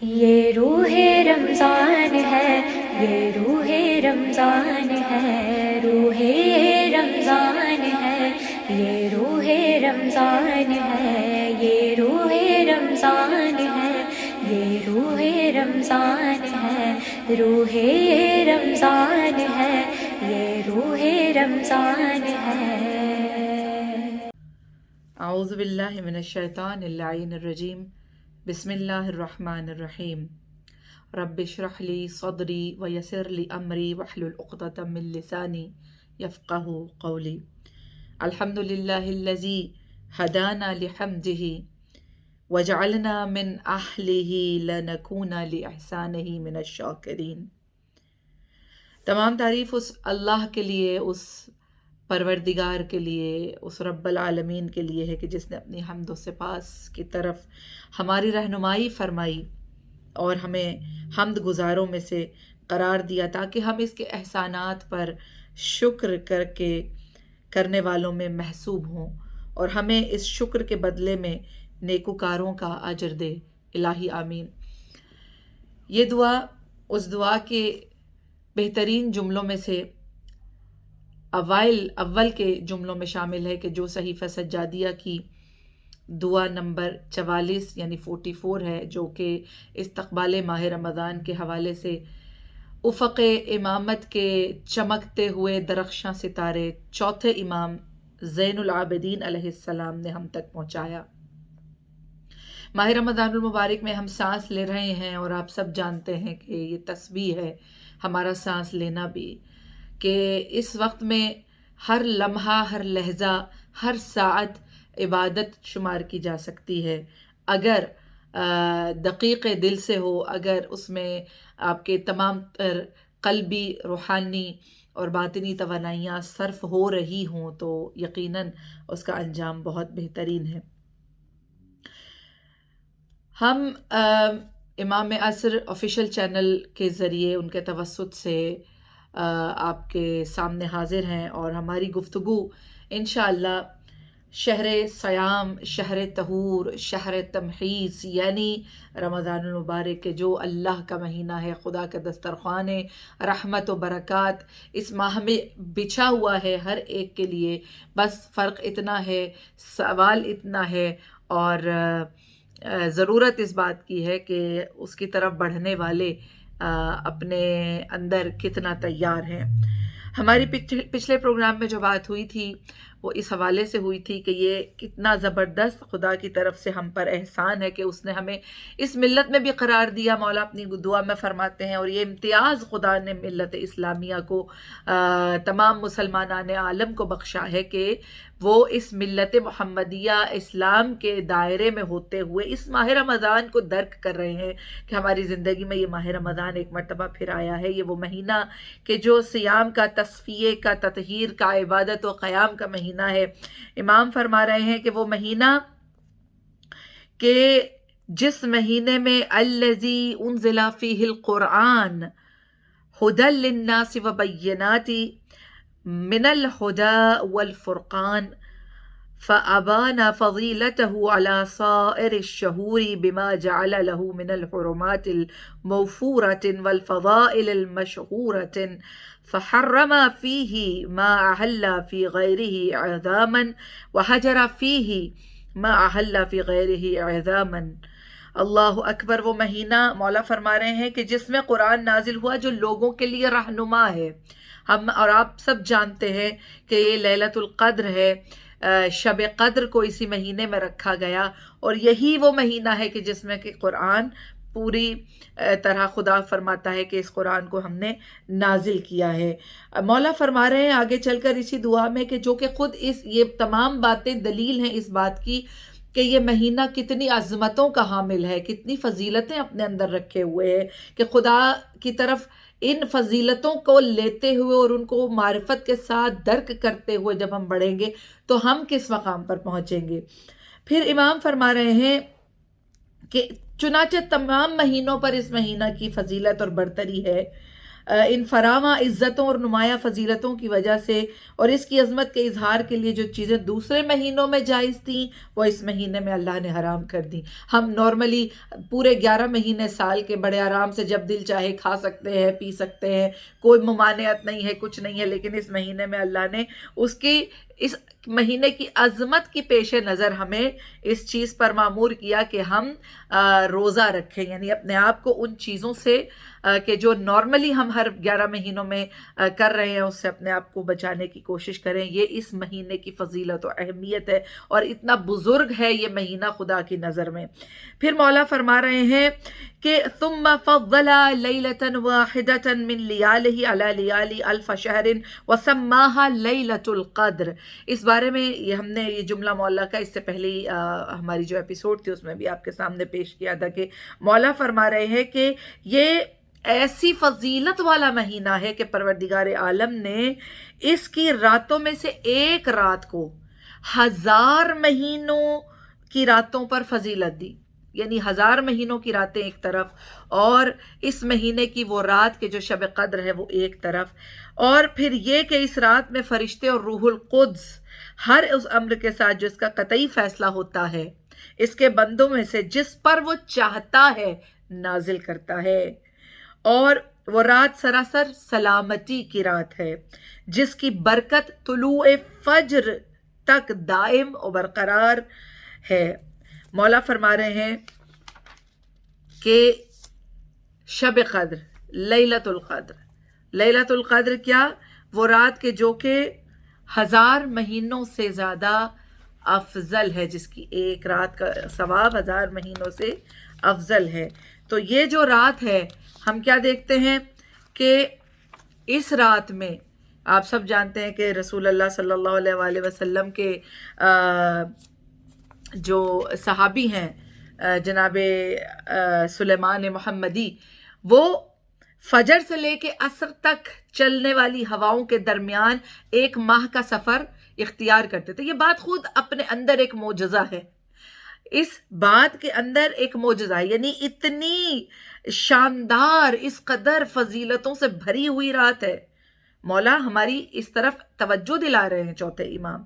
یہ روح رمضان ہے، یہ روح رمضان ہے، روح رمضان ہے، یہ روح رمضان ہے، یہ روح رمضان ہے، یہ روح رمضان ہے، روح رمضان ہے، یہ روح رمضان ہے۔ اعوذ باللہ من الشیطان اللعین الرجیم، بسم اللہ الرحمن الرحیم۔ رب اشرح لی صدری ویسر لی امری واحلل عقدۃ من لسانی یفقہوا قولی۔ الحمد للہ الذی ہدانا لحمدہ وجعلنا من اہلہ لنکون لاحسانہ من الشاکرین۔ تمام تعریف اس اللہ کے لیے، اس پروردگار کے لیے، اس رب العالمین کے لیے ہے کہ جس نے اپنی حمد و سپاس کی طرف ہماری رہنمائی فرمائی اور ہمیں حمد گزاروں میں سے قرار دیا تاکہ ہم اس کے احسانات پر شکر کرنے والوں میں محسوب ہوں اور ہمیں اس شکر کے بدلے میں نیکوکاروں کا اجر دے۔ الہی آمین۔ یہ دعا اس دعا کے بہترین جملوں میں سے اول کے جملوں میں شامل ہے کہ جو صحیفہ سجادیہ کی دعا نمبر 44 یعنی 44 ہے، جو کہ استقبال ماہ رمضان کے حوالے سے افق امامت کے چمکتے ہوئے درخشاں ستارے چوتھے امام زین العابدین علیہ السلام نے ہم تک پہنچایا۔ ماہ رمضان المبارک میں ہم سانس لے رہے ہیں اور آپ سب جانتے ہیں کہ یہ تسبیح ہے ہمارا سانس لینا بھی، کہ اس وقت میں ہر لمحہ، ہر لحظہ، ہر ساعت عبادت شمار کی جا سکتی ہے اگر دقیق دل سے ہو، اگر اس میں آپ کے تمام تر قلبی، روحانی اور باطنی توانائیاں صرف ہو رہی ہوں تو یقیناً اس کا انجام بہت بہترین ہے۔ ہم امام عصر آفیشیل چینل کے ذریعے ان کے توسط سے آپ کے سامنے حاضر ہیں اور ہماری گفتگو انشاءاللہ شہر صیام، شہر طہور، شہر تمحیص یعنی رمضان المبارک کے جو اللہ کا مہینہ ہے، خدا کا دسترخوان رحمت و برکات اس ماہ میں بچھا ہوا ہے ہر ایک کے لیے، بس فرق اتنا ہے، سوال اتنا ہے اور ضرورت اس بات کی ہے کہ اس کی طرف بڑھنے والے اپنے اندر کتنا تیار ہیں۔ ہماری پچھلے پروگرام میں جو بات ہوئی تھی وہ اس حوالے سے ہوئی تھی کہ یہ کتنا زبردست خدا کی طرف سے ہم پر احسان ہے کہ اس نے ہمیں اس ملت میں بھی قرار دیا۔ مولا اپنی دعا میں فرماتے ہیں اور یہ امتیاز خدا نے ملت اسلامیہ کو، تمام مسلمانان عالم کو بخشا ہے کہ وہ اس ملت محمدیہ اسلام کے دائرے میں ہوتے ہوئے اس ماہ رمضان کو درک کر رہے ہیں کہ ہماری زندگی میں یہ ماہ رمضان ایک مرتبہ پھر آیا ہے۔ یہ وہ مہینہ کہ جو صیام کا، تصفیے کا، تطہیر کا، عبادت و قیام کا مہینہ ہے۔ امام فرما رہے ہیں کہ وہ مہینہ کہ جس مہینے میں الذی انزل فیہ القرآن ھدی للناس وبینات من الہدی والفرقان فأبان فضیلته على سائر الشہور بما جعل له من الحرمات الموفورة والفضائل المشہورة فحرم فيه ما أحل في غيره اعظاما وحجر فيه ما أحل في غيره اعظاما۔ اللہ اکبر۔ وہ مہینہ مولا فرما رہے ہیں کہ جس میں قرآن نازل ہوا جو لوگوں کے لیے رہنما ہے۔ ہم اور آپ سب جانتے ہیں کہ یہ لیلۃ القدر ہے، شب قدر کو اسی مہینے میں رکھا گیا اور یہی وہ مہینہ ہے کہ جس میں کہ قرآن پوری طرح خدا فرماتا ہے کہ اس قرآن کو ہم نے نازل کیا ہے۔ مولا فرما رہے ہیں آگے چل کر اسی دعا میں کہ جو کہ خود یہ تمام باتیں دلیل ہیں اس بات کی کہ یہ مہینہ کتنی عظمتوں کا حامل ہے، کتنی فضیلتیں اپنے اندر رکھے ہوئے ہے کہ خدا کی طرف ان فضیلتوں کو لیتے ہوئے اور ان کو معرفت کے ساتھ درک کرتے ہوئے جب ہم بڑھیں گے تو ہم کس مقام پر پہنچیں گے۔ پھر امام فرما رہے ہیں کہ چنانچہ تمام مہینوں پر اس مہینہ کی فضیلت اور برتری ہے، ان فراواں عزتوں اور نمایاں فضیلتوں کی وجہ سے اور اس کی عظمت کے اظہار کے لیے جو چیزیں دوسرے مہینوں میں جائز تھیں وہ اس مہینے میں اللہ نے حرام کر دی۔ ہم نارملی پورے 11 مہینے سال کے بڑے آرام سے جب دل چاہے کھا سکتے ہیں، پی سکتے ہیں، کوئی ممانعت نہیں ہے، کچھ نہیں ہے، لیکن اس مہینے میں اللہ نے اس مہینے کی عظمت کی پیش نظر ہمیں اس چیز پر معمور کیا کہ ہم روزہ رکھیں، یعنی اپنے آپ کو ان چیزوں سے کہ جو نارملی ہم ہر 11 مہینوں میں کر رہے ہیں اس سے اپنے آپ کو بچانے کی کوشش کریں۔ یہ اس مہینے کی فضیلت و اہمیت ہے اور اتنا بزرگ ہے یہ مہینہ خدا کی نظر میں۔ پھر مولا فرما رہے ہیں کہ ثم فضل لیلۃ واحدۃ من لیالہ علی لیالی الف شہر وسماہا لیلۃ القدر۔ اس بارے میں ہم نے یہ جملہ مولا کا اس سے پہلے ہماری جو ایپیسوڈ تھی اس میں بھی آپ کے سامنے پیش کیا تھا کہ مولا فرما رہے ہیں کہ یہ ایسی فضیلت والا مہینہ ہے کہ پروردگار عالم نے اس کی راتوں میں سے ایک رات کو 1000 مہینوں کی راتوں پر فضیلت دی، یعنی 1000 مہینوں کی راتیں ایک طرف اور اس مہینے کی وہ رات کے جو شب قدر ہے وہ ایک طرف، اور پھر یہ کہ اس رات میں فرشتے اور روح القدس ہر اس امر کے ساتھ جو اس کا قطعی فیصلہ ہوتا ہے اس کے بندوں میں سے جس پر وہ چاہتا ہے نازل کرتا ہے، اور وہ رات سراسر سلامتی کی رات ہے جس کی برکت طلوع فجر تک دائم و برقرار ہے۔ مولا فرما رہے ہیں کہ شب قدر، لیلۃ القدر، لیلۃ القدر کیا؟ وہ رات کے جو کہ 1000 مہینوں سے زیادہ افضل ہے، جس کی ایک رات کا ثواب 1000 مہینوں سے افضل ہے۔ تو یہ جو رات ہے ہم کیا دیکھتے ہیں کہ اس رات میں آپ سب جانتے ہیں کہ رسول اللہ صلی اللہ علیہ وآلہ وسلم کے جو صحابی ہیں جناب سلیمان محمدی، وہ فجر سے لے کے عصر تک چلنے والی ہواؤں کے درمیان 1 ماہ کا سفر اختیار کرتے تھے۔ یہ بات خود اپنے اندر ایک معجزہ ہے، اس بات کے اندر ایک معجزہ ہے، یعنی اتنی شاندار، اس قدر فضیلتوں سے بھری ہوئی رات ہے۔ مولا ہماری اس طرف توجہ دلا رہے ہیں چوتھے امام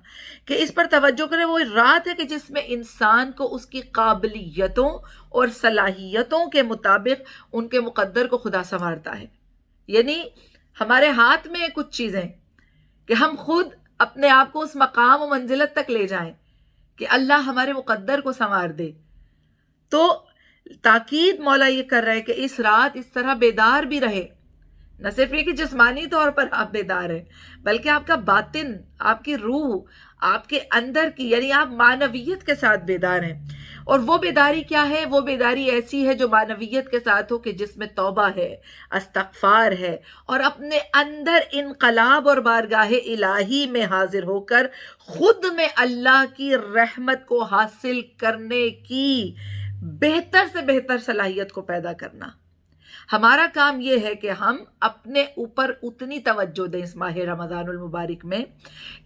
کہ اس پر توجہ کریں۔ وہ رات ہے کہ جس میں انسان کو اس کی قابلیتوں اور صلاحیتوں کے مطابق ان کے مقدر کو خدا سنوارتا ہے، یعنی ہمارے ہاتھ میں کچھ چیزیں کہ ہم خود اپنے آپ کو اس مقام و منزلت تک لے جائیں کہ اللہ ہمارے مقدر کو سنوار دے۔ تو تاکید مولا یہ کر رہے کہ اس رات اس طرح بیدار بھی رہے، نہ صرف یہ کہ جسمانی طور پر آپ بیدار ہیں بلکہ آپ کا باطن، آپ کی روح، آپ کے اندر کی، یعنی آپ معنویت کے ساتھ بیدار ہیں۔ اور وہ بیداری کیا ہے؟ وہ بیداری ایسی ہے جو معنویت کے ساتھ ہو کہ جس میں توبہ ہے، استغفار ہے، اور اپنے اندر انقلاب اور بارگاہ الہی میں حاضر ہو کر خود میں اللہ کی رحمت کو حاصل کرنے کی بہتر سے بہتر صلاحیت کو پیدا کرنا۔ ہمارا کام یہ ہے کہ ہم اپنے اوپر اتنی توجہ دیں اس ماہ رمضان المبارک میں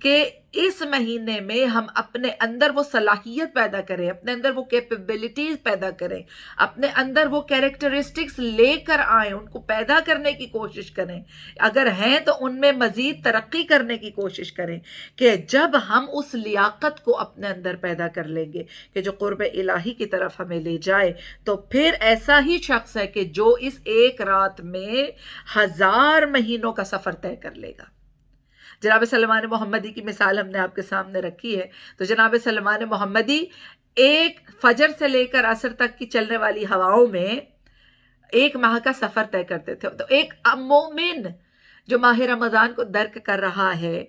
کہ اس مہینے میں ہم اپنے اندر وہ صلاحیت پیدا کریں، اپنے اندر وہ کیپیبلٹیز پیدا کریں، اپنے اندر وہ کیریکٹرسٹکس لے کر آئیں، ان کو پیدا کرنے کی کوشش کریں، اگر ہیں تو ان میں مزید ترقی کرنے کی کوشش کریں کہ جب ہم اس لیاقت کو اپنے اندر پیدا کر لیں گے کہ جو قرب الہی کی طرف ہمیں لے جائے، تو پھر ایسا ہی شخص ہے کہ جو اس ایک رات میں 1000 مہینوں کا سفر طے کر لے گا۔ جناب سلمان محمدی کی مثال ہم نے آپ کے سامنے رکھی ہے، تو جناب سلمان محمدی ایک فجر سے لے کر عصر تک کی چلنے والی ہواؤں میں 1 ماہ کا سفر طے کرتے تھے۔ تو ایک مومن جو ماہ رمضان کو درک کر رہا ہے،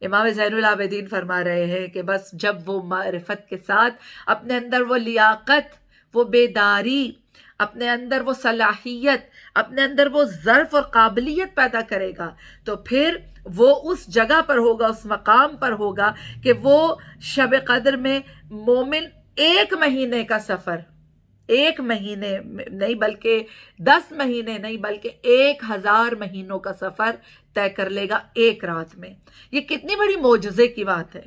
امام زین العابدین فرما رہے ہیں کہ بس جب وہ معرفت کے ساتھ اپنے اندر وہ لیاقت، وہ بیداری، اپنے اندر وہ صلاحیت، اپنے اندر وہ ظرف اور قابلیت پیدا کرے گا، تو پھر وہ اس جگہ پر ہوگا، اس مقام پر ہوگا کہ وہ شب قدر میں مومن 1 مہینے کا سفر، 1 مہینے نہیں بلکہ 10 مہینے نہیں بلکہ 1000 مہینوں کا سفر طے کر لے گا ایک رات میں۔ یہ کتنی بڑی معجزے کی بات ہے،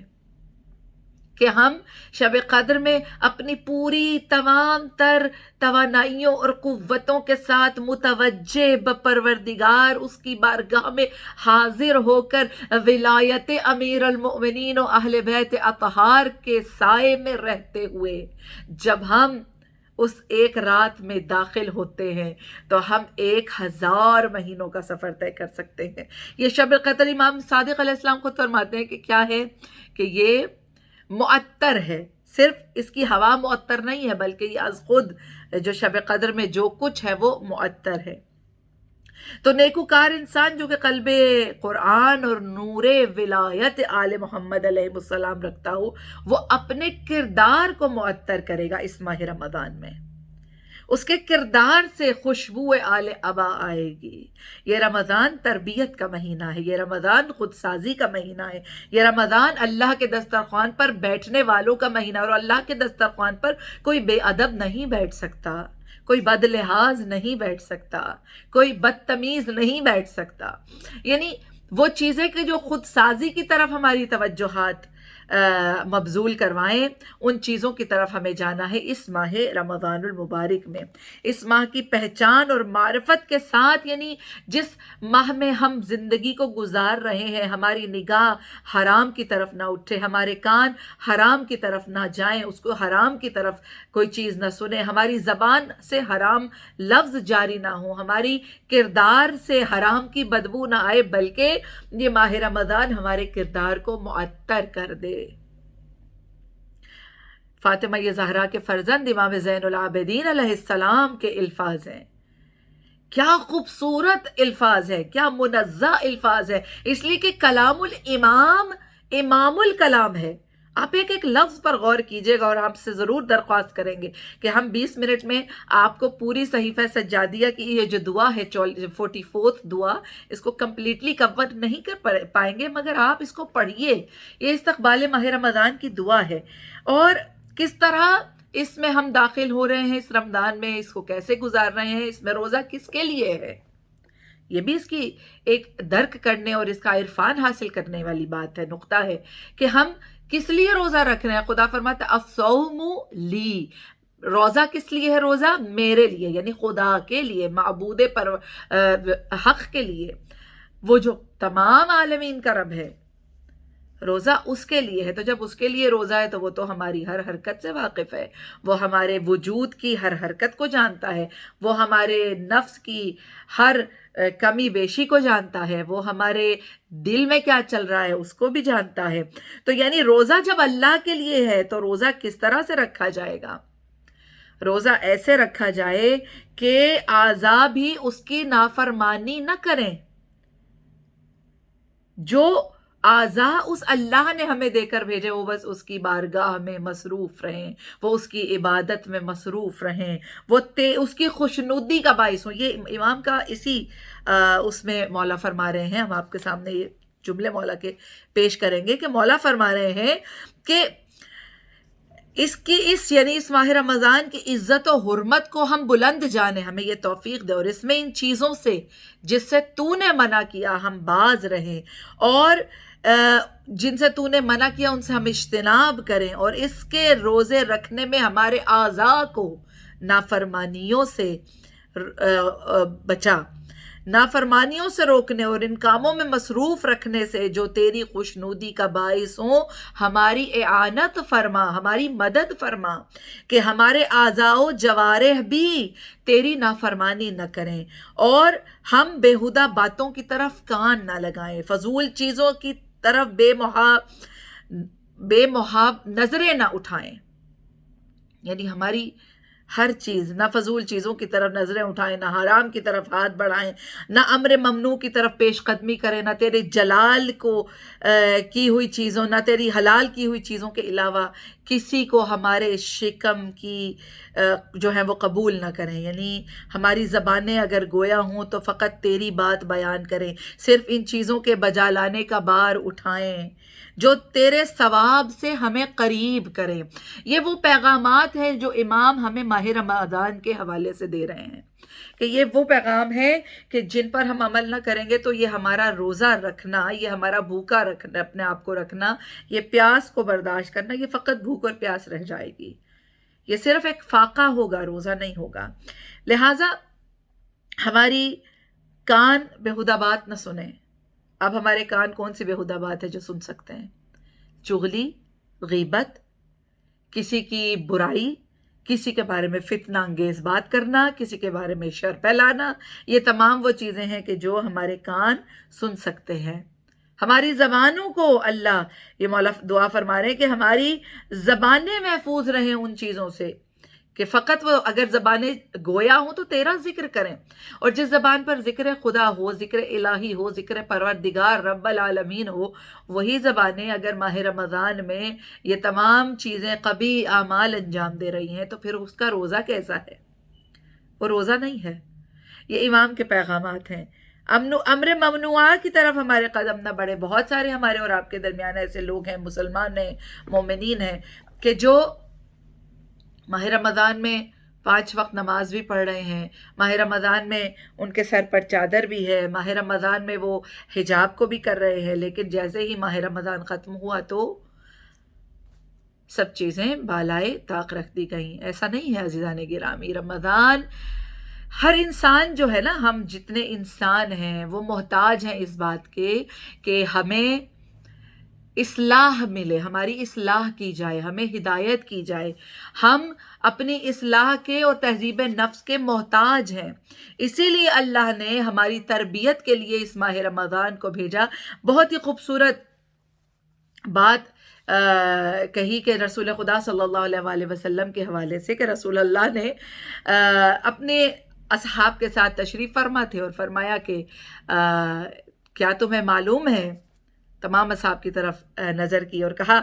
کہ ہم شب قدر میں اپنی پوری تمام تر توانائیوں اور قوتوں کے ساتھ متوجہ بپروردگار اس کی بارگاہ میں حاضر ہو کر ولایت امیر المؤمنین و اہل بیت اطہار کے سائے میں رہتے ہوئے جب ہم اس ایک رات میں داخل ہوتے ہیں تو ہم 1000 مہینوں کا سفر طے کر سکتے ہیں۔ یہ شب قدر امام صادق علیہ السلام خود فرماتے ہیں کہ کیا ہے کہ یہ معطر ہے، صرف اس کی ہوا معطر نہیں ہے بلکہ یہ از خود جو شب قدر میں جو کچھ ہے وہ معطر ہے۔ تو نیکوکار انسان جو کہ قلب قرآن اور نور ولایت آل محمد علیہ السلام رکھتا ہو، وہ اپنے کردار کو معطر کرے گا اس ماہ رمضان میں، اس کے کردار سے خوشبو آل ابا آئے گی۔ یہ رمضان تربیت کا مہینہ ہے، یہ رمضان خود سازی کا مہینہ ہے، یہ رمضان اللہ کے دسترخوان پر بیٹھنے والوں کا مہینہ، اور اللہ کے دسترخوان پر کوئی بے ادب نہیں بیٹھ سکتا، کوئی بد لحاظ نہیں بیٹھ سکتا، کوئی بدتمیز نہیں بیٹھ سکتا۔ یعنی وہ چیزیں کہ جو خود سازی کی طرف ہماری توجہات مبذول کروائیں، ان چیزوں کی طرف ہمیں جانا ہے اس ماہ رمضان المبارک میں۔ اس ماہ کی پہچان اور معرفت کے ساتھ، یعنی جس ماہ میں ہم زندگی کو گزار رہے ہیں، ہماری نگاہ حرام کی طرف نہ اٹھے، ہمارے کان حرام کی طرف نہ جائیں، اس کو حرام کی طرف کوئی چیز نہ سنیں، ہماری زبان سے حرام لفظ جاری نہ ہوں، ہماری کردار سے حرام کی بدبو نہ آئے، بلکہ یہ ماہ رمضان ہمارے کردار کو معطر کر دے۔ فاطمہ زہرا کے فرزند امام زین العابدین علیہ السلام کے الفاظ ہیں، کیا خوبصورت الفاظ ہے، کیا منزہ الفاظ ہے، اس لیے کہ کلام الامام امام الکلام ہے۔ آپ ایک ایک لفظ پر غور کیجئے گا، اور آپ سے ضرور درخواست کریں گے کہ ہم 20 منٹ میں آپ کو پوری صحیفہ سجادیہ کی یہ جو دعا ہے 44 دعا، اس کو کمپلیٹلی کور نہیں کر پائیں گے، مگر آپ اس کو پڑھیے۔ یہ استقبال ماہ رمضان کی دعا ہے، اور کس طرح اس میں ہم داخل ہو رہے ہیں اس رمضان میں، اس کو کیسے گزار رہے ہیں، اس میں روزہ کس کے لیے ہے، یہ بھی اس کی ایک درک کرنے اور اس کا عرفان حاصل کرنے والی بات ہے، نقطہ ہے کہ ہم کس لیے روزہ رکھ رہے ہیں۔ خدا فرماتا ہے الصوم لی، روزہ کس لیے ہے؟ روزہ میرے لیے، یعنی خدا کے لیے، معبود پر حق کے لیے، وہ جو تمام عالمین کا رب ہے، روزہ اس کے لیے ہے۔ تو جب اس کے لیے روزہ ہے تو وہ تو ہماری ہر حرکت سے واقف ہے، وہ ہمارے وجود کی ہر حرکت کو جانتا ہے، وہ ہمارے نفس کی ہر کمی بیشی کو جانتا ہے، وہ ہمارے دل میں کیا چل رہا ہے اس کو بھی جانتا ہے۔ تو یعنی روزہ جب اللہ کے لیے ہے تو روزہ کس طرح سے رکھا جائے گا؟ روزہ ایسے رکھا جائے کہ اعضاء بھی اس کی نافرمانی نہ کریں، جو اعضاء اس اللہ نے ہمیں دے کر بھیجے وہ بس اس کی بارگاہ میں مصروف رہیں، وہ اس کی عبادت میں مصروف رہیں، وہ اس کی خوشنودی کا باعث ہوں۔ یہ امام کا اسی اس میں مولا فرما رہے ہیں، ہم آپ کے سامنے یہ جملے مولا کے پیش کریں گے کہ مولا فرما رہے ہیں کہ یعنی اس ماہ رمضان کی عزت و حرمت کو ہم بلند جانے، ہمیں یہ توفیق دے، اور اس میں ان چیزوں سے جس سے تو نے منع کیا ہم باز رہیں، اور جن سے تو نے منع کیا ان سے ہم اجتناب کریں، اور اس کے روزے رکھنے میں ہمارے اعضاء کو نافرمانیوں سے بچا، نافرمانیوں سے روکنے اور ان کاموں میں مصروف رکھنے سے جو تیری خوشنودی کا باعث ہوں، ہماری اعانت فرما، ہماری مدد فرما کہ ہمارے اعضاء و جوارح بھی تیری نافرمانی نہ کریں، اور ہم بیہودہ باتوں کی طرف کان نہ لگائیں، فضول چیزوں کی طرف بے محاب نظریں نہ اٹھائیں، یعنی ہماری ہر چیز، نہ فضول چیزوں کی طرف نظریں اٹھائیں، نہ حرام کی طرف ہاتھ بڑھائیں، نہ امر ممنوع کی طرف پیش قدمی کریں، نہ تیرے جلال کو کی ہوئی چیزوں، نہ تیری حلال کی ہوئی چیزوں کے علاوہ کسی کو ہمارے شکم کی جو ہے وہ قبول نہ کریں، یعنی ہماری زبانیں اگر گویا ہوں تو فقط تیری بات بیان کریں، صرف ان چیزوں کے بجا لانے کا بار اٹھائیں جو تیرے ثواب سے ہمیں قریب کریں. یہ وہ پیغامات ہیں جو امام ہمیں ماہ رمضان کے حوالے سے دے رہے ہیں کہ یہ وہ پیغام ہے کہ جن پر ہم عمل نہ کریں گے تو یہ ہمارا روزہ رکھنا، یہ ہمارا بھوکا رکھنا، اپنے آپ کو رکھنا، یہ پیاس کو برداشت کرنا، یہ فقط بھوک اور پیاس رہ جائے گی. یہ صرف ایک فاقہ ہوگا، روزہ نہیں ہوگا. لہٰذا ہماری کان بےہودہ بات نہ سنیں. اب ہمارے کان کون سی بےہودہ بات ہے جو سن سکتے ہیں؟ چغلی، غیبت، کسی کی برائی، کسی کے بارے میں فتنہ انگیز بات کرنا، کسی کے بارے میں شر پھیلانا، یہ تمام وہ چیزیں ہیں کہ جو ہمارے کان سن سکتے ہیں. ہماری زبانوں کو اللہ، یہ مولا دعا فرما رہے ہیں کہ ہماری زبانیں محفوظ رہیں ان چیزوں سے، کہ فقط وہ اگر زبانیں گویا ہوں تو تیرا ذکر کریں، اور جس زبان پر ذکر خدا ہو، ذکر الہی ہو، ذکر پروردگار رب العالمین ہو، وہی زبانیں اگر ماہ رمضان میں یہ تمام چیزیں قبیح اعمال انجام دے رہی ہیں تو پھر اس کا روزہ کیسا ہے؟ وہ روزہ نہیں ہے. یہ امام کے پیغامات ہیں. امر ممنوعہ کی طرف ہمارے قدم نہ بڑھے. بہت سارے ہمارے اور آپ کے درمیان ایسے لوگ ہیں، مسلمان ہیں، مومنین ہیں، کہ جو ماہ رمضان میں 5 وقت نماز بھی پڑھ رہے ہیں، ماہ رمضان میں ان کے سر پر چادر بھی ہے، ماہ رمضان میں وہ حجاب کو بھی کر رہے ہیں، لیکن جیسے ہی ماہ رمضان ختم ہوا تو سب چیزیں بالائے طاق رکھ دی گئیں. ایسا نہیں ہے عزیزان گرامی. رمضان ہر انسان جو ہے نا، ہم جتنے انسان ہیں وہ محتاج ہیں اس بات کے کہ ہمیں اصلاح ملے، ہماری اصلاح کی جائے، ہمیں ہدایت کی جائے. ہم اپنی اصلاح کے اور تہذیب نفس کے محتاج ہیں. اسی لیے اللہ نے ہماری تربیت کے لیے اس ماہ رمضان کو بھیجا. بہت ہی خوبصورت بات کہی کہ رسول خدا صلی اللہ علیہ وآلہ وسلم کے حوالے سے کہ رسول اللہ نے اپنے اصحاب کے ساتھ تشریف فرما تھے اور فرمایا کہ کیا تمہیں معلوم ہے، تمام اصحاب کی طرف نظر کی اور کہا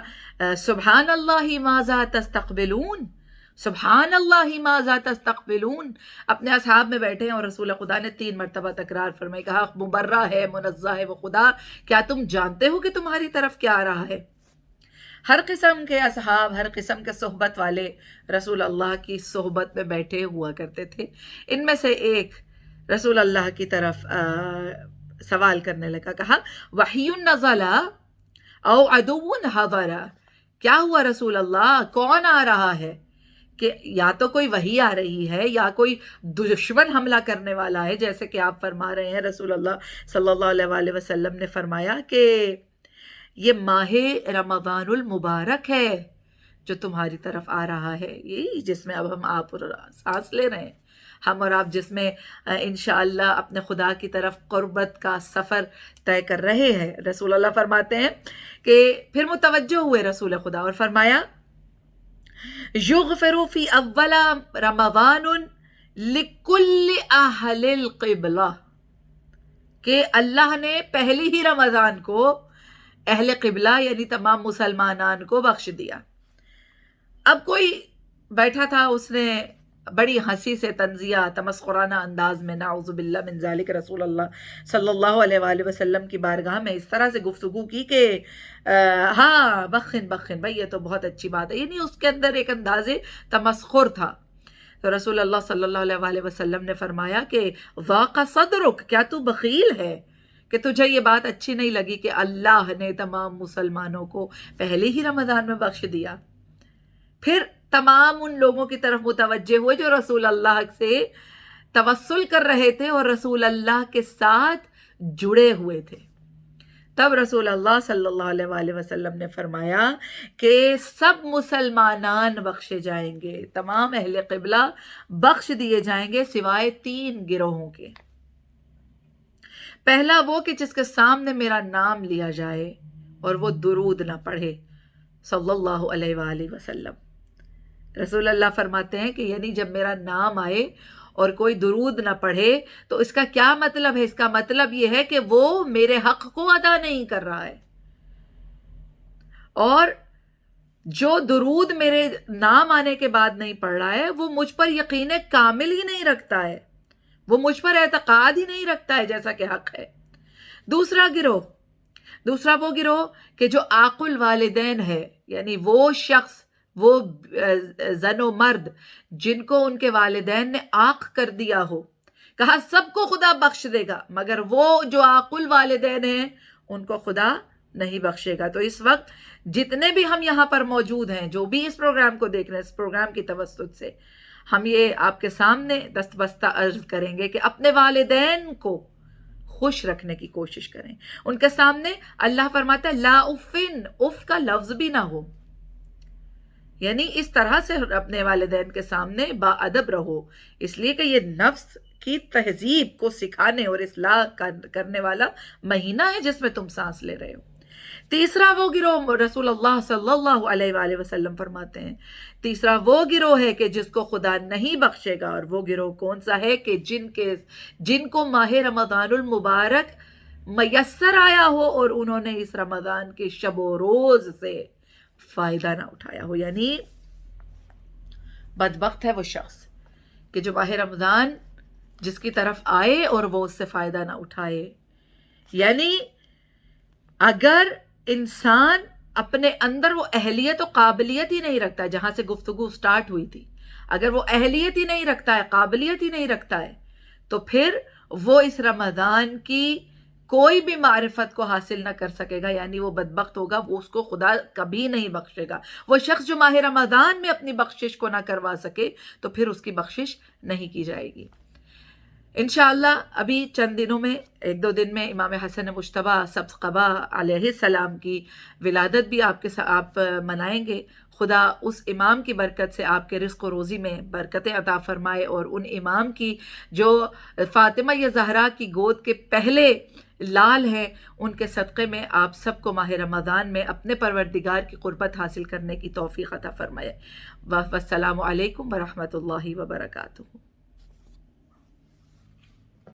سبحان اللہ ماذا تستقبلون، سبحان اللہ ماذا تستقبلون. اپنے اصحاب میں بیٹھے ہیں اور رسول خدا نے 3 مرتبہ تکرار فرمائی، کہا مبرہ ہے، منزہ ہے وہ خدا، کیا تم جانتے ہو کہ تمہاری طرف کیا آ رہا ہے؟ ہر قسم کے اصحاب، ہر قسم کے صحبت والے رسول اللہ کی صحبت میں بیٹھے ہوا کرتے تھے. ان میں سے ایک رسول اللہ کی طرف سوال کرنے لگا، کہا وحی نزل او عدو حضر، کیا ہوا رسول اللہ، کون آ رہا ہے؟ کہ یا تو کوئی وحی آ رہی ہے یا کوئی دشمن حملہ کرنے والا ہے، جیسے کہ آپ فرما رہے ہیں. رسول اللہ صلی اللہ علیہ وآلہ وسلم نے فرمایا کہ یہ ماہ رمضان المبارک ہے جو تمہاری طرف آ رہا ہے، یہی جس میں اب ہم آپ سانس لے رہے ہیں، ہم اور آپ جس میں انشاءاللہ اپنے خدا کی طرف قربت کا سفر طے کر رہے ہیں. رسول اللہ فرماتے ہیں کہ پھر متوجہ ہوئے رسول خدا اور فرمایا یغفر فی اول رمضان لکل اہل القبلہ، کہ اللہ نے پہلی ہی رمضان کو اہل قبلہ یعنی تمام مسلمانان کو بخش دیا. اب کوئی بیٹھا تھا، اس نے بڑی ہنسی سے طنزیہ تمسخرانہ انداز میں نعوذ باللہ من ذالک رسول اللہ صلی اللہ علیہ وآلہ وسلم کی بارگاہ میں اس طرح سے گفتگو کی کہ ہاں بخن بھائی یہ تو بہت اچھی بات ہے، یعنی اس کے اندر ایک انداز تمسخر تھا. تو رسول اللہ صلی اللہ علیہ وآلہ وسلم نے فرمایا کہ ضاق صدرک، کیا تو بخیل ہے کہ تجھے یہ بات اچھی نہیں لگی کہ اللہ نے تمام مسلمانوں کو پہلے ہی رمضان میں بخش دیا؟ پھر تمام ان لوگوں کی طرف متوجہ ہوئے جو رسول اللہ سے توسل کر رہے تھے اور رسول اللہ کے ساتھ جڑے ہوئے تھے. تب رسول اللہ صلی اللہ علیہ وآلہ وسلم نے فرمایا کہ سب مسلمانان بخشے جائیں گے، تمام اہل قبلہ بخش دیے جائیں گے سوائے 3 گروہوں کے. پہلا وہ کہ جس کے سامنے میرا نام لیا جائے اور وہ درود نہ پڑھے صلی اللہ علیہ وآلہ وسلم. رسول اللہ فرماتے ہیں کہ یعنی جب میرا نام آئے اور کوئی درود نہ پڑھے تو اس کا کیا مطلب ہے؟ اس کا مطلب یہ ہے کہ وہ میرے حق کو ادا نہیں کر رہا ہے، اور جو درود میرے نام آنے کے بعد نہیں پڑھ رہا ہے وہ مجھ پر یقین کامل ہی نہیں رکھتا ہے، وہ مجھ پر اعتقاد ہی نہیں رکھتا ہے جیسا کہ حق ہے. دوسرا گروہ دوسرا وہ گروہ کہ جو عاقل والدین ہے، یعنی وہ شخص، وہ زن و مرد جن کو ان کے والدین نے عاق کر دیا ہو، کہا سب کو خدا بخش دے گا مگر وہ جو عاقل والدین ہیں ان کو خدا نہیں بخشے گا۔ تو اس وقت جتنے بھی ہم یہاں پر موجود ہیں، جو بھی اس پروگرام کو دیکھ رہے ہیں، اس پروگرام کی توسط سے ہم یہ آپ کے سامنے دست بستہ عرض کریں گے کہ اپنے والدین کو خوش رکھنے کی کوشش کریں۔ ان کے سامنے اللہ فرماتا ہے لا افن، اف کا لفظ بھی نہ ہو، یعنی اس طرح سے اپنے والدین کے سامنے با ادب رہو، اس لیے کہ یہ نفس کی تہذیب کو سکھانے اور اصلاح کرنے والا مہینہ ہے جس میں تم سانس لے رہے ہو۔ تیسرا وہ گروہ، رسول اللہ صلی اللہ علیہ وآلہ وسلم فرماتے ہیں تیسرا وہ گروہ ہے کہ جس کو خدا نہیں بخشے گا، اور وہ گروہ کون سا ہے کہ جن کو ماہ رمضان المبارک میسر آیا ہو اور انہوں نے اس رمضان کے شب و روز سے فائدہ نہ اٹھایا ہو، یعنی بدبخت ہے وہ شخص کہ جو ماہ رمضان جس کی طرف آئے اور وہ اس سے فائدہ نہ اٹھائے۔ یعنی اگر انسان اپنے اندر وہ اہلیت و قابلیت ہی نہیں رکھتا، جہاں سے گفتگو سٹارٹ ہوئی تھی، اگر وہ اہلیت ہی نہیں رکھتا ہے، قابلیت ہی نہیں رکھتا ہے، تو پھر وہ اس رمضان کی کوئی بھی معرفت کو حاصل نہ کر سکے گا، یعنی وہ بدبخت ہوگا، وہ اس کو خدا کبھی نہیں بخشے گا۔ وہ شخص جو ماہ رمضان میں اپنی بخشش کو نہ کروا سکے تو پھر اس کی بخشش نہیں کی جائے گی۔ انشاءاللہ ابھی چند دنوں میں، ایک دو دن میں امام حسن مجتبی سبزقبا علیہ السلام کی ولادت بھی آپ منائیں گے۔ خدا اس امام کی برکت سے آپ کے رزق و روزی میں برکتیں عطا فرمائے، اور ان امام کی جو فاطمہ زہرا کی گود کے پہلے لال ہیں، ان کے صدقے میں آپ سب کو ماہ رمضان میں اپنے پروردگار کی قربت حاصل کرنے کی توفیق عطا فرمائے۔ والسلام علیکم ورحمۃ اللہ وبرکاتہ۔